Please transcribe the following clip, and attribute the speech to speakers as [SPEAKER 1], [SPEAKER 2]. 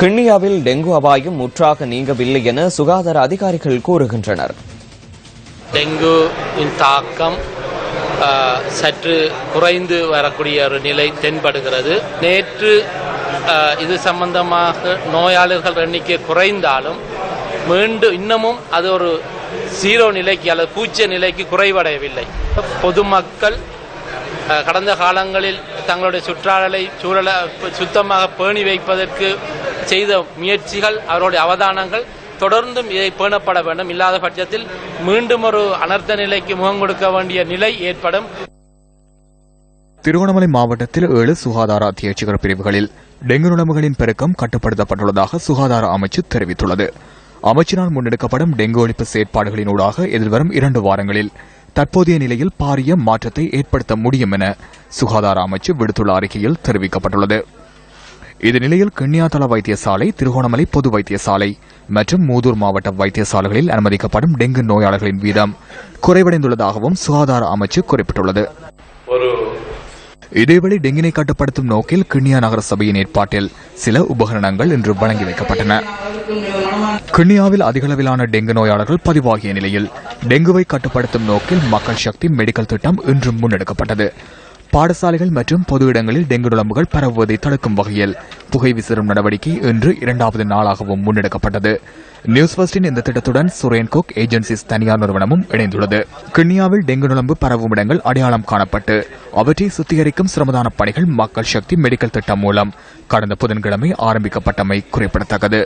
[SPEAKER 1] கிண்ணியாவில் dengue அபாயம் முற்றாக நீங்கவில்லை என சுகாதார அதிகாரிகள் கூறுகின்றனர்.
[SPEAKER 2] டெங்கு தாக்கம் சற்று குறைந்து வரக்கூடிய ஒரு நிலை தென்படுகிறது. நேற்று இது சம்பந்தமாக நோயாளர்கள் எண்ணிக்கை குறைந்தாலும் மீண்டும் இன்னமும் அது ஒரு 0 நிலைக்கு அல்லது பூஜ்ய நிலைக்கு குறைவடையவில்லை. பொதுமக்கள் கடந்த காலங்களில் தங்களுடைய சூழலை சுத்தமாக பேணி வைப்பதற்கு செய்த முயற்சிகள், அவருடைய அவதானங்கள் தொடர்ந்தும் இதை பேணப்பட வேண்டும். இல்லாத பட்சத்தில் மீண்டும் ஒரு அனர்த்த நிலைக்கு முகம் கொடுக்க வேண்டிய நிலை ஏற்படும்.
[SPEAKER 3] திருகோணமலை மாவட்டத்தில் 7 சுகாதார அத்தியட்சகர் பிரிவுகளில் டெங்கு நுளம்புகளின் பெருக்கம் கட்டுப்படுத்தப்பட்டுள்ளதாக சுகாதார அமைச்சு தெரிவித்துள்ளது. அமைச்சினால் முன்னெடுக்கப்படும் டெங்கு ஒழிப்பு செயற்பாடுகளினூடாக எதிர்வரும் 2 வாரங்களில் தற்போதைய நிலையில் பாரிய மாற்றத்தை ஏற்படுத்த முடியும் என சுகாதார அமைச்சு விடுத்துள்ள அறிக்கையில் தெரிவிக்கப்பட்டுள்ளது. இந்த நிலையில் கிண்ணியாதள வைத்தியசாலை, திருகோணமலை பொது வைத்தியசாலை மற்றும் மூதூர் மாவட்ட வைத்தியசாலைகளில் அனுமதிக்கப்படும் டெங்கு நோயாளர்களின் வீதம் குறைவடைந்துள்ளதாகவும் சுகாதார அமைச்சு குறிப்பிட்டுள்ளது. இதேவேளை டெங்கினை கட்டுப்படுத்தும் நோக்கில் கிண்ணியா நகர சபையின் ஏற்பாட்டில் சில உபகரணங்கள் இன்று வழங்கி வைக்கப்பட்டன. கிண்ணியாவில் அதிகளவிலான டெங்கு நோயாளர்கள் பதிவாகிய நிலையில் டெங்குவை கட்டுப்படுத்தும் நோக்கில் மக்கள் சக்தி மெடிக்கல் திட்டம் இன்று முன்னெடுக்கப்பட்டது. பாடசாலைகள் மற்றும் பொது இடங்களில் டெங்கு நுளம்புகள் பரவுவதை தடுக்கும் வகையில் புகை விசிறும் நடவடிக்கை இன்று 2வது நாளாகவும் முன்னெடுக்கப்பட்டது. நியூஸ் ஃபர்ஸ்டின் இந்த திட்டத்துடன் சுரேன்கோக் ஏஜென்சிஸ் தனியார் நிறுவனமும் இணைந்துள்ளது. கிண்ணியாவில் டெங்கு நுளம்பு பரவும் இடங்கள் அடையாளம் காணப்பட்டு அவற்றை சுத்திகரிக்கும் சிரமதான பணிகள் மக்கள் சக்தி மெடிக்கல் திட்டம் மூலம் கடந்த புதன்கிழமை ஆரம்பிக்கப்பட்டமை குறிப்பிடத்தக்கது.